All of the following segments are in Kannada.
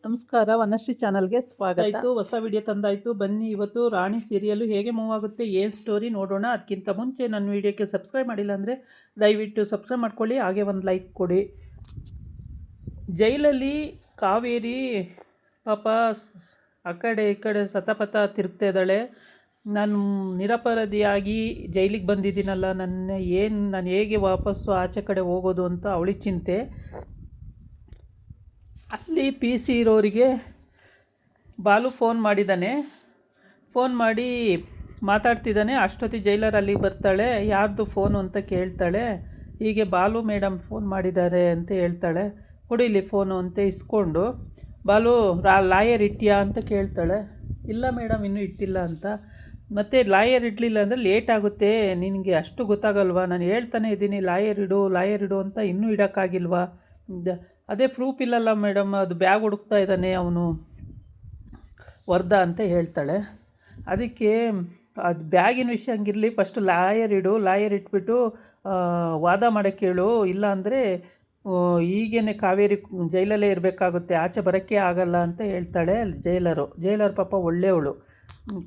ನಮಸ್ಕಾರ, ವನಶ್ರೀ ಚಾನಲ್ಗೆ ಸ್ವಾಗತ. ಆಯಿತು, ಹೊಸ ವಿಡಿಯೋ ತಂದಾಯಿತು. ಬನ್ನಿ ಇವತ್ತು ರಾಣಿ ಸೀರಿಯಲ್ಲು ಹೇಗೆ ಮೂವ್ ಆಗುತ್ತೆ, ಏನು ಸ್ಟೋರಿ ನೋಡೋಣ. ಅದಕ್ಕಿಂತ ಮುಂಚೆ ನನ್ನ ವಿಡಿಯೋಕ್ಕೆ ಸಬ್ಸ್ಕ್ರೈಬ್ ಮಾಡಿಲ್ಲ ಅಂದರೆ ದಯವಿಟ್ಟು ಸಬ್ಸ್ಕ್ರೈಬ್ ಮಾಡ್ಕೊಳ್ಳಿ, ಹಾಗೆ ಒಂದು ಲೈಕ್ ಕೊಡಿ. ಜೈಲಲ್ಲಿ ಕಾವೇರಿ ಪಾಪ ಆ ಕಡೆ ಈ ಕಡೆ ಸತಪಥ ತಿರುಗ್ತಾ ಇದ್ದಾಳೆ. ನಾನು ನಿರಪರಾಧಿಯಾಗಿ ಜೈಲಿಗೆ ಬಂದಿದ್ದೀನಲ್ಲ, ನಾನು ಹೇಗೆ ವಾಪಸ್ಸು ಆಚೆ ಕಡೆ ಹೋಗೋದು ಅಂತ ಅವಳಿಗೆ ಚಿಂತೆ. ಅಲ್ಲಿ ಪಿ ಸಿ ಇರೋರಿಗೆ ಬಾಲು ಫೋನ್ ಮಾಡಿದ್ದಾನೆ. ಫೋನ್ ಮಾಡಿ ಮಾತಾಡ್ತಿದ್ದಾನೆ. ಅಷ್ಟೊತ್ತಿ ಜೈಲರ್ ಅಲ್ಲಿಗೆ ಬರ್ತಾಳೆ. ಯಾರ್ದು ಫೋನು ಅಂತ ಕೇಳ್ತಾಳೆ. ಹೀಗೆ ಬಾಲು ಮೇಡಮ್ ಫೋನ್ ಮಾಡಿದ್ದಾರೆ ಅಂತ ಹೇಳ್ತಾಳೆ. ಕೊಡಿಲಿ ಫೋನು ಅಂತ ಇಸ್ಕೊಂಡು, ಬಾಲು ಲಾಯರ್ ಇಟ್ಟಿಯಾ ಅಂತ ಕೇಳ್ತಾಳೆ. ಇಲ್ಲ ಮೇಡಮ್, ಇನ್ನೂ ಇಟ್ಟಿಲ್ಲ ಅಂತ. ಮತ್ತು ಲಾಯರ್ ಇಡಲಿಲ್ಲ ಅಂದರೆ ಲೇಟ್ ಆಗುತ್ತೆ, ನಿನಗೆ ಅಷ್ಟು ಗೊತ್ತಾಗಲ್ವಾ, ನಾನು ಹೇಳ್ತಾನೆ ಇದ್ದೀನಿ ಲಾಯರ್ ಇಡು ಅಂತ, ಇನ್ನೂ ಇಡೋಕ್ಕಾಗಿಲ್ವಾ. ಅದೇ ಪ್ರೂಫ್ ಇಲ್ಲಲ್ಲ ಮೇಡಮ್, ಅದು ಬ್ಯಾಗ್ ಹುಡುಕ್ತಾ ಇದ್ದಾನೆ ಅವನು ವರ್ಧ ಅಂತ ಹೇಳ್ತಾಳೆ. ಅದಕ್ಕೆ ಅದು ಬ್ಯಾಗಿನ ವಿಷಯ ಹಂಗಿರಲಿ, ಫಸ್ಟು ಲಾಯರ್ ಇಟ್ಬಿಟ್ಟು ವಾದ ಮಾಡೋಕ್ಕೆ ಹೇಳು. ಇಲ್ಲ ಅಂದರೆ ಈಗೇನೆ ಕಾವೇರಿ ಜೈಲಲ್ಲೇ ಇರಬೇಕಾಗುತ್ತೆ, ಆಚೆ ಬರೋಕ್ಕೆ ಆಗಲ್ಲ ಅಂತ ಹೇಳ್ತಾಳೆ. ಜೈಲರ್ ಪಾಪ ಒಳ್ಳೆಯವಳು,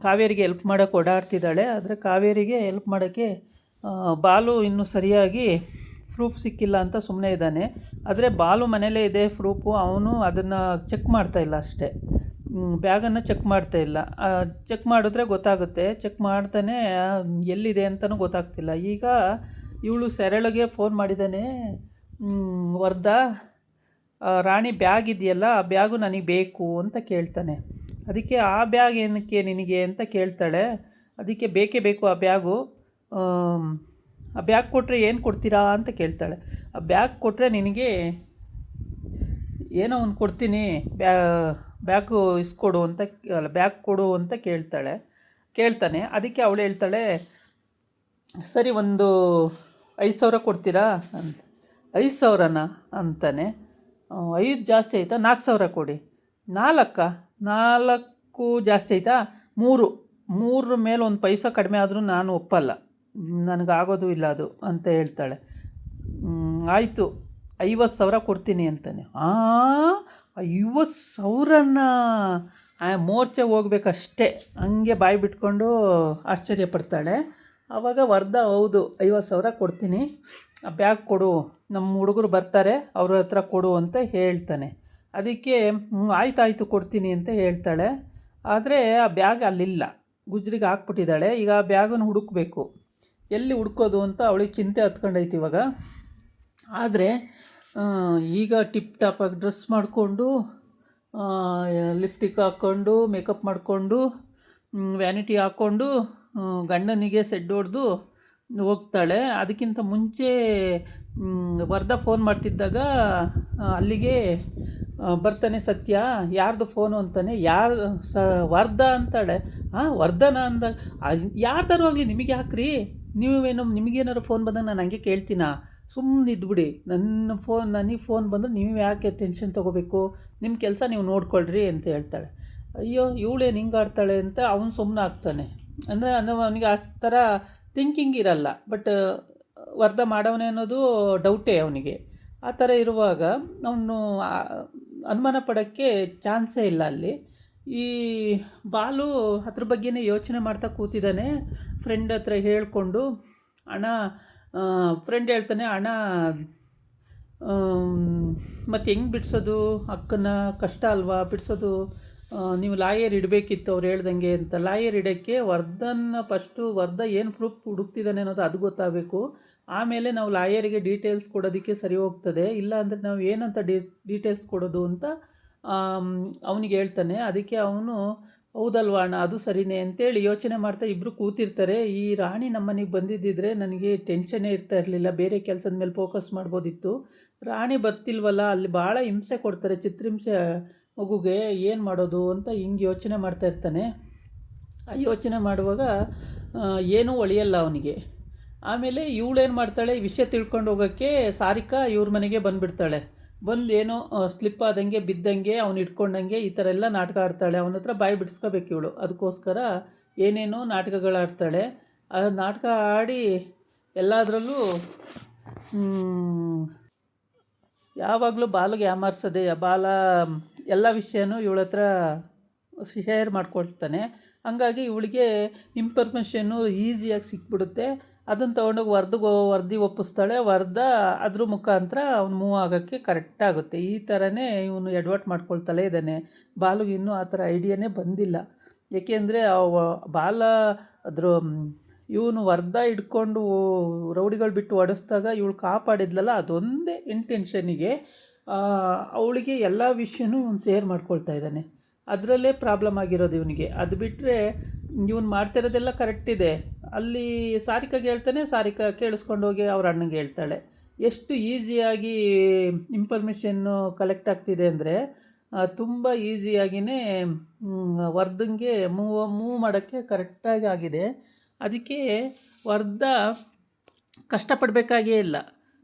ಕಾವೇರಿಗೆ ಹೆಲ್ಪ್ ಮಾಡೋಕ್ಕೆ ಓಡಾಡ್ತಿದ್ದಾಳೆ. ಆದರೆ ಕಾವೇರಿಗೆ ಹೆಲ್ಪ್ ಮಾಡೋಕ್ಕೆ ಬಾಲು ಇನ್ನೂ ಸರಿಯಾಗಿ ಪ್ರೂಫ್ ಸಿಕ್ಕಿಲ್ಲ ಅಂತ ಸುಮ್ಮನೆ ಇದ್ದಾನೆ. ಆದರೆ ಬಾಲು ಮನೇಲೇ ಇದೆ ಪ್ರೂಫು, ಅವನು ಅದನ್ನು ಚೆಕ್ ಮಾಡ್ತಾಯಿಲ್ಲ ಅಷ್ಟೇ, ಬ್ಯಾಗನ್ನು ಚೆಕ್ ಮಾಡ್ತಾಯಿಲ್ಲ. ಚೆಕ್ ಮಾಡಿದ್ರೆ ಗೊತ್ತಾಗುತ್ತೆ, ಚೆಕ್ ಮಾಡ್ತಾನೆ ಎಲ್ಲಿದೆ ಅಂತಲೂ ಗೊತ್ತಾಗ್ತಿಲ್ಲ. ಈಗ ಇವಳು ಸರಳಿಗೆ ಫೋನ್ ಮಾಡಿದ್ದಾನೆ ವರ್ಧ, ರಾಣಿ ಬ್ಯಾಗ್ ಇದೆಯಲ್ಲ, ಆ ಬ್ಯಾಗು ನನಗೆ ಬೇಕು ಅಂತ ಕೇಳ್ತಾನೆ. ಅದಕ್ಕೆ ಆ ಬ್ಯಾಗ್ ಏನಕ್ಕೆ ನಿನಗೆ ಅಂತ ಕೇಳ್ತಾಳೆ. ಅದಕ್ಕೆ ಬೇಕೇ ಬೇಕು ಆ ಬ್ಯಾಗು, ಆ ಬ್ಯಾಗ್ ಕೊಟ್ಟರೆ ಏನು ಕೊಡ್ತೀರಾ ಅಂತ ಕೇಳ್ತಾಳೆ. ಆ ಬ್ಯಾಗ್ ಕೊಟ್ಟರೆ ನಿನಗೆ ಏನೋ ಒಂದು ಕೊಡ್ತೀನಿ, ಬ್ಯಾಗು ಇಸ್ಕೊಡು ಅಂತ, ಬ್ಯಾಗ್ ಕೊಡು ಅಂತ ಕೇಳ್ತಾನೆ. ಅದಕ್ಕೆ ಅವಳು ಹೇಳ್ತಾಳೆ, ಸರಿ ಒಂದು 5,000 ಕೊಡ್ತೀರಾ ಅಂತ. 5,000ನಾ ಅಂತಾನೆ. 5 ಜಾಸ್ತಿ ಆಯಿತಾ, 4,000 ಕೊಡಿ. 4 ಜಾಸ್ತಿ ಆಯಿತಾ, 3 ಮೇಲೆ ಒಂದು ಪೈಸಾ ಕಡಿಮೆ ಆದರೂ ನಾನು ಒಪ್ಪಲ್ಲ, ನನಗಾಗೋದು ಇಲ್ಲ ಅದು ಅಂತ ಹೇಳ್ತಾಳೆ. ಆಯಿತು 50,000 ಕೊಡ್ತೀನಿ ಅಂತಾನೆ. 50,000ನ ಮೋರ್ಚೆ ಹೋಗ್ಬೇಕಷ್ಟೇ, ಹಂಗೆ ಬಾಯಿ ಬಿಟ್ಕೊಂಡು ಆಶ್ಚರ್ಯಪಡ್ತಾಳೆ. ಆವಾಗ ವರ್ಧ, ಹೌದು 50,000 ಕೊಡ್ತೀನಿ, ಆ ಬ್ಯಾಗ್ ಕೊಡು, ನಮ್ಮ ಹುಡುಗರು ಬರ್ತಾರೆ ಅವ್ರ ಹತ್ರ ಕೊಡು ಅಂತ ಹೇಳ್ತಾನೆ. ಅದಕ್ಕೆ ಆಯ್ತು ಕೊಡ್ತೀನಿ ಅಂತ ಹೇಳ್ತಾಳೆ. ಆದರೆ ಆ ಬ್ಯಾಗ್ ಅಲ್ಲಿಲ್ಲ, ಗುಜ್ರಿಗೆ ಹಾಕ್ಬಿಟ್ಟಿದ್ದಾಳೆ. ಈಗ ಆ ಬ್ಯಾಗನ್ನು ಹುಡುಕಬೇಕು, ಎಲ್ಲಿ ಹುಡ್ಕೋದು ಅಂತ ಅವಳಿಗೆ ಚಿಂತೆ ಹತ್ಕೊಂಡೈತಿ ಇವಾಗ. ಆದರೆ ಈಗ ಟಿಪ್ ಟಾಪಾಗಿ ಡ್ರೆಸ್ ಮಾಡಿಕೊಂಡು, ಲಿಪ್ಸ್ಟಿಕ್ ಹಾಕ್ಕೊಂಡು, ಮೇಕಪ್ ಮಾಡಿಕೊಂಡು, ವ್ಯಾನಿಟಿ ಹಾಕ್ಕೊಂಡು ಗಂಡನಿಗೆ ಸೆಡ್ ಹೊಡೆದು ಹೋಗ್ತಾಳೆ. ಅದಕ್ಕಿಂತ ಮುಂಚೆ ವರ್ಧ ಫೋನ್ ಮಾಡ್ತಿದ್ದಾಗ ಅಲ್ಲಿಗೆ ಬರ್ತಾನೆ ಸತ್ಯ. ಯಾರ್ದು ಫೋನು ಅಂತಾನೆ. ವರ್ಧ ಅಂತಾಳೆ. ವರ್ಧನ ಅಂದಾಗ ಯಾರ್ದಾರು ಆಗಲಿ ನಿಮಗೆ ಹಾಕ್ರಿ, ನಿಮಗೇನಾರು ಫೋನ್ ಬಂದಾಗ ನಾನು ಹಂಗೆ ಕೇಳ್ತೀನಾ, ಸುಮ್ಮನೆ ಇದ್ಬಿಡಿ. ನನಗೆ ಫೋನ್ ಬಂದರೆ ನೀವು ಯಾಕೆ ಟೆನ್ಷನ್ ತೊಗೋಬೇಕು, ನಿಮ್ಮ ಕೆಲಸ ನೀವು ನೋಡ್ಕೊಳ್ರಿ ಅಂತ ಹೇಳ್ತಾಳೆ. ಅಯ್ಯೋ ಇವಳೇನು ಹಿಂಗೆ ಆಡ್ತಾಳೆ ಅಂತ ಅವನು ಸುಮ್ಮನೆ ಆಗ್ತಾನೆ. ಅಂದರೆ ಅವನಿಗೆ ಆ ಥರ ಥಿಂಕಿಂಗ್ ಇರಲ್ಲ, ಬಟ್ ವರ್ಧ ಮಾಡವನೇ ಅನ್ನೋದು ಡೌಟೇ ಅವನಿಗೆ. ಆ ಥರ ಇರುವಾಗ ಅವನು ಅನುಮಾನ ಪಡೋಕ್ಕೆ ಚಾನ್ಸೇ ಇಲ್ಲ ಅಲ್ಲಿ. ಈ ಬಾಲು ಅದ್ರ ಬಗ್ಗೆನೇ ಯೋಚನೆ ಮಾಡ್ತಾ ಕೂತಿದ್ದಾನೆ. ಫ್ರೆಂಡ್ ಹತ್ರ ಹೇಳಿಕೊಂಡು, ಫ್ರೆಂಡ್ ಹೇಳ್ತಾನೆ, ಮತ್ತು ಹೆಂಗೆ ಬಿಡಿಸೋದು ಅಕ್ಕನ, ಕಷ್ಟ ಅಲ್ವಾ ಬಿಡಿಸೋದು, ನೀವು ಲಾಯರ್ ಇಡಬೇಕಿತ್ತು ಅವ್ರು ಹೇಳ್ದಂಗೆ ಅಂತ. ಲಾಯರ್ ಇಡೋಕ್ಕೆ ವರ್ಧ ಏನು ಪ್ರೂಫ್ ಹುಡುಕ್ತಿದ್ದಾನೆ ಅನ್ನೋದು ಅದು ಗೊತ್ತಾಗಬೇಕು. ಆಮೇಲೆ ನಾವು ಲಾಯರಿಗೆ ಡೀಟೇಲ್ಸ್ ಕೊಡೋದಕ್ಕೆ ಸರಿ ಹೋಗ್ತದೆ. ಇಲ್ಲ ಅಂದರೆ ನಾವು ಏನಂತ ಡೀಟೇಲ್ಸ್ ಕೊಡೋದು ಅಂತ ಅವನಿಗೆ ಹೇಳ್ತಾನೆ. ಅದಕ್ಕೆ ಅವನು, ಹೌದಲ್ವಾ ಅದು ಸರಿನೇ ಅಂತೇಳಿ ಯೋಚನೆ ಮಾಡ್ತಾ ಇಬ್ಬರು ಕೂತಿರ್ತಾರೆ. ಈ ರಾಣಿ ನಮ್ಮನೆಗೆ ಬಂದಿದ್ದಿದ್ರೆ ನನಗೆ ಟೆನ್ಷನ್ನೇ ಇರ್ತಾ ಇರಲಿಲ್ಲ, ಬೇರೆ ಕೆಲಸದ ಮೇಲೆ ಫೋಕಸ್ ಮಾಡ್ಬೋದಿತ್ತು. ರಾಣಿ ಬರ್ತಿಲ್ವಲ್ಲ, ಅಲ್ಲಿ ಭಾಳ ಹಿಂಸೆ ಕೊಡ್ತಾರೆ, ಚಿತ್ರಹಿಂಸೆ ಮಗುಗೆ, ಏನು ಮಾಡೋದು ಅಂತ ಹಿಂಗೆ ಯೋಚನೆ ಮಾಡ್ತಾ ಇರ್ತಾನೆ. ಆ ಯೋಚನೆ ಮಾಡುವಾಗ ಏನೂ ಒಳಿಯಲ್ಲ ಅವನಿಗೆ. ಆಮೇಲೆ ಇವಳೇನು ಮಾಡ್ತಾಳೆ, ಈ ವಿಷಯ ತಿಳ್ಕೊಂಡು ಹೋಗೋಕ್ಕೆ ಸಾರಿಕಾ ಇವ್ರ ಮನೆಗೆ ಬಂದುಬಿಡ್ತಾಳೆ. ಬಂದು ಏನೋ ಸ್ಲಿಪ್ ಆದಂಗೆ ಬಿದ್ದಂಗೆ ಅವ್ನು ಇಟ್ಕೊಂಡಂಗೆ ಈ ಥರ ಎಲ್ಲ ನಾಟಕ ಆಡ್ತಾಳೆ. ಅವನ ಹತ್ರ ಬಾಯಿ ಬಿಡಿಸ್ಕೋಬೇಕು ಇವಳು. ಅದಕ್ಕೋಸ್ಕರ ಏನೇನೋ ನಾಟಕಗಳಾಡ್ತಾಳೆ. ಆ ನಾಟಕ ಆಡಿ ಎಲ್ಲದರಲ್ಲೂ ಯಾವಾಗಲೂ ಬಾಲಿಗೆ ಯಾಮಾರಿಸೋದೆ. ಬಾಲ ಎಲ್ಲ ವಿಷಯನೂ ಇವಳ ಹತ್ರ ಶೇರ್ ಮಾಡ್ಕೊಳ್ತಾನೆ. ಹಂಗಾಗಿ ಇವಳಿಗೆ ಇನ್ಫಾರ್ಮೇಷನ್ನು ಈಸಿಯಾಗಿ ಸಿಕ್ಬಿಡುತ್ತೆ. ಅದನ್ನು ತೊಗೊಂಡೋಗಿ ವರದಿ ಒಪ್ಪಿಸ್ತಾಳೆ. ಅದ್ರ ಮುಖಾಂತರ ಅವ್ನು ಮೂವ್ ಆಗೋಕ್ಕೆ ಕರೆಕ್ಟಾಗುತ್ತೆ. ಈ ಥರನೇ ಇವನು ಎಡವಟ್ಟು ಮಾಡ್ಕೊಳ್ತಲೇ ಇದ್ದಾನೆ. ಬಾಲುಗೆ ಇನ್ನೂ ಆ ಥರ ಐಡಿಯಾನೇ ಬಂದಿಲ್ಲ. ಏಕೆಂದರೆ ಬಾಲ ಇವನು ವರದ ಹಿಡ್ಕೊಂಡು ರೌಡಿಗಳು ಬಿಟ್ಟು ಹೊಡೆಸ್ದಾಗ ಇವಳು ಕಾಪಾಡಿದ್ಲಲ್ಲ, ಅದೊಂದೇ ಇಂಟೆನ್ಷನಿಗೆ ಅವಳಿಗೆ ಎಲ್ಲ ವಿಷಯನೂ ಇವನು ಶೇರ್ ಮಾಡ್ಕೊಳ್ತಾ ಇದ್ದಾನೆ. ಅದರಲ್ಲೇ ಪ್ರಾಬ್ಲಮ್ ಆಗಿರೋದು ಇವನಿಗೆ. ಅದು ಬಿಟ್ಟರೆ ಇವನು ಮಾಡ್ತಿರೋದೆಲ್ಲ ಕರೆಕ್ಟಿದೆ. ಅಲ್ಲಿ ಸಾರಿಕಾಗೆ ಹೇಳ್ತಾನೆ, ಸಾರಿಕಾ ಕೇಳಿಸ್ಕೊಂಡು ಹೋಗಿ ಅವ್ರ ಅಣ್ಣಂಗೆ ಹೇಳ್ತಾಳೆ. ಎಷ್ಟು ಈಸಿಯಾಗಿ ಇನ್ಫಾರ್ಮೇಷನ್ನು ಕಲೆಕ್ಟ್ ಆಗ್ತಿದೆ ಅಂದರೆ ತುಂಬ ಈಸಿಯಾಗಿಯೇ ವರ್ದಂಗೆ ಮೂವ್ ಮಾಡೋಕ್ಕೆ ಕರೆಕ್ಟಾಗಿ ಆಗಿದೆ. ಅದಕ್ಕೆ ವರ್ದ ಕಷ್ಟಪಡಬೇಕಾಗೇ ಇಲ್ಲ.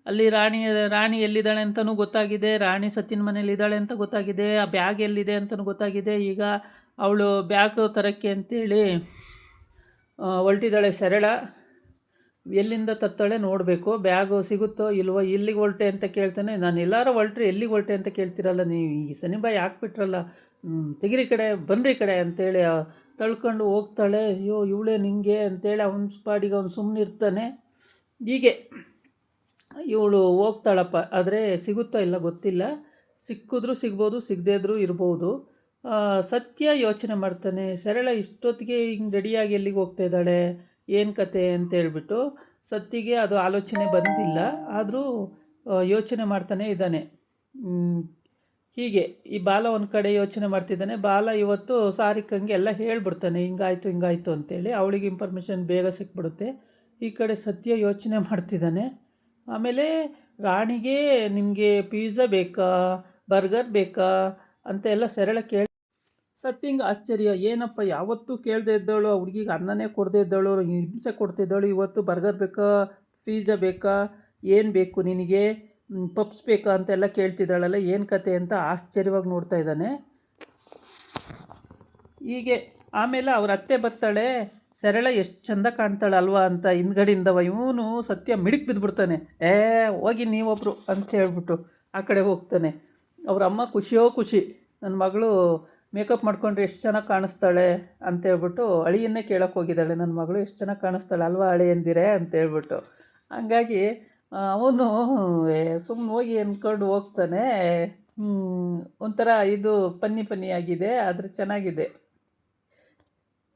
ಅಲ್ಲಿ ರಾಣಿ ಎಲ್ಲಿದ್ದಾಳೆ ಅಂತಲೂ ಗೊತ್ತಾಗಿದೆ, ರಾಣಿ ಸತ್ತಿನ ಮನೇಲಿದ್ದಾಳೆ ಅಂತ ಗೊತ್ತಾಗಿದೆ, ಆ ಬ್ಯಾಗ್ ಎಲ್ಲಿದೆ ಅಂತಲೂ ಗೊತ್ತಾಗಿದೆ. ಈಗ ಅವಳು ಬ್ಯಾಗ್ ತರೋಕ್ಕೆ ಅಂತೇಳಿ ಹೊರಟಿದ್ದಾಳೆ ಸರಳ. ಎಲ್ಲಿಂದ ತತ್ತಾಳೆ ನೋಡಬೇಕು. ಬ್ಯಾಗು ಸಿಗುತ್ತೋ ಇಲ್ವೋ. ಎಲ್ಲಿಗೆ ಹೊರಟೆ ಅಂತ ಕೇಳ್ತಾನೆ. ನಾನು ಎಲ್ಲರೂ ಹೊರಟ್ರೆ ಎಲ್ಲಿಗೆ ಹೊರಟೆ ಅಂತ ಕೇಳ್ತಿರಲ್ಲ ನೀವು, ಈ ಸನಿಬಾಯಿ ಹಾಕ್ಬಿಟ್ರಲ್ಲ, ತೆಗಿರಿ ಕಡೆ ಬನ್ರಿ ಕಡೆ ಅಂತೇಳಿ ತಳ್ಕೊಂಡು ಹೋಗ್ತಾಳೆ. ಅಯ್ಯೋ ಇವಳೇ ನಿಂಗೆ ಅಂತೇಳಿ ಅವನ ಪಾಡಿಗೆ ಅವ್ನು ಸುಮ್ಮನೆ ಇರ್ತಾನೆ. ಹೀಗೆ ಇವಳು ಹೋಗ್ತಾಳಪ್ಪ. ಆದರೆ ಸಿಗುತ್ತೋ ಇಲ್ಲ ಗೊತ್ತಿಲ್ಲ. ಸಿಕ್ಕಿದ್ರೂ ಸಿಗ್ಬೋದು, ಸಿಗದೇ ಇದ್ರೂ ಇರ್ಬೋದು. ಸತ್ಯ ಯೋಚನೆ ಮಾಡ್ತಾನೆ, ಸರಳ ಇಷ್ಟೊತ್ತಿಗೆ ಹಿಂಗೆ ರೆಡಿಯಾಗಿ ಎಲ್ಲಿಗೆ ಹೋಗ್ತಾ ಇದ್ದಾಳೆ, ಏನು ಕತೆ ಅಂತೇಳ್ಬಿಟ್ಟು. ಸತ್ತಿಗೆ ಅದು ಆಲೋಚನೆ ಬಂದಿಲ್ಲ, ಆದರೂ ಯೋಚನೆ ಮಾಡ್ತಾನೆ ಇದ್ದಾನೆ. ಹೀಗೆ ಈ ಬಾಲ ಒಂದು ಕಡೆ ಯೋಚನೆ ಮಾಡ್ತಿದ್ದಾನೆ. ಬಾಲ ಇವತ್ತು ಸಾರಿಕಂಗೆ ಎಲ್ಲ ಹೇಳ್ಬಿಡ್ತಾನೆ, ಹಿಂಗಾಯಿತು ಅಂತೇಳಿ. ಅವಳಿಗೆ ಇನ್ಫಾರ್ಮೇಷನ್ ಬೇಗ ಸಿಕ್ಬಿಡುತ್ತೆ. ಈ ಕಡೆ ಸತ್ಯ ಯೋಚನೆ ಮಾಡ್ತಿದ್ದಾನೆ. ಆಮೇಲೆ ರಾಣಿಗೆ ನಿಮಗೆ ಪಿಜ್ಜಾ ಬೇಕಾ, ಬರ್ಗರ್ ಬೇಕಾ ಅಂತ ಎಲ್ಲ ಸರಳ ಸತ್ಯಂಗೆ ಆಶ್ಚರ್ಯ. ಏನಪ್ಪ ಯಾವತ್ತೂ ಕೇಳದೆ ಇದ್ದವಳು, ಹುಡುಗಿಗೆ ಅನ್ನನೇ ಕೊಡದೇ ಇದ್ದವಳು, ಹಿಂಸೆ ಕೊಡ್ತಿದ್ದವಳು, ಇವತ್ತು ಬರ್ಗರ್ ಬೇಕಾ, ಪಿಜ್ಜಾ ಬೇಕಾ, ಏನು ಬೇಕು ನಿನಗೆ, ಪಪ್ಸ್ ಬೇಕಾ ಅಂತೆಲ್ಲ ಕೇಳ್ತಿದ್ದಾಳಲ್ಲ, ಏನು ಕತೆ ಅಂತ ಆಶ್ಚರ್ಯವಾಗಿ ನೋಡ್ತಾ ಇದ್ದಾನೆ. ಹೀಗೆ ಆಮೇಲೆ ಅವ್ರ ಅತ್ತೆ ಬರ್ತಾಳೆ. ಸರಳ ಎಷ್ಟು ಚಂದ ಕಾಣ್ತಾಳಲ್ವಾ ಅಂತ ಹಿಂದ್ಗಡೆಯಿಂದವ ಇವನು ಸತ್ಯ ಮಿಡಿಕ್ ಬಿದ್ದುಬಿಡ್ತಾನೆ. ಹೋಗಿ ನೀವೊಬ್ಬರು ಅಂತ ಹೇಳ್ಬಿಟ್ಟು ಆ ಕಡೆ ಹೋಗ್ತಾನೆ. ಅವ್ರ ಅಮ್ಮ ಖುಷಿ, ನನ್ನ ಮಗಳು ಮೇಕಪ್ ಮಾಡ್ಕೊಂಡ್ರೆ ಎಷ್ಟು ಚೆನ್ನಾಗಿ ಕಾಣಿಸ್ತಾಳೆ ಅಂತೇಳ್ಬಿಟ್ಟು ಅಳಿಯನ್ನೇ ಕೇಳೋಕ್ಕೆ ಹೋಗಿದ್ದಾಳೆ. ನನ್ನ ಮಗಳು ಎಷ್ಟು ಚೆನ್ನಾಗಿ ಕಾಣಿಸ್ತಾಳೆ ಅಲ್ವಾ ಅಳಿಯಂದಿರೆ ಅಂತೇಳ್ಬಿಟ್ಟು. ಹಂಗಾಗಿ ಅವನು ಸುಮ್ಮನೆ ಹೋಗಿ ಅಂದ್ಕೊಂಡು ಹೋಗ್ತಾನೆ. ಒಂಥರ ಇದು ಫನ್ನಿಯಾಗಿದೆ, ಆದರೆ ಚೆನ್ನಾಗಿದೆ.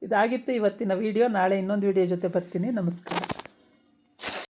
ಇದಾಗಿತ್ತು ಇವತ್ತಿನ ವಿಡಿಯೋ. ನಾಳೆ ಇನ್ನೊಂದು ವಿಡಿಯೋ ಜೊತೆ ಬರ್ತೀನಿ. ನಮಸ್ಕಾರ.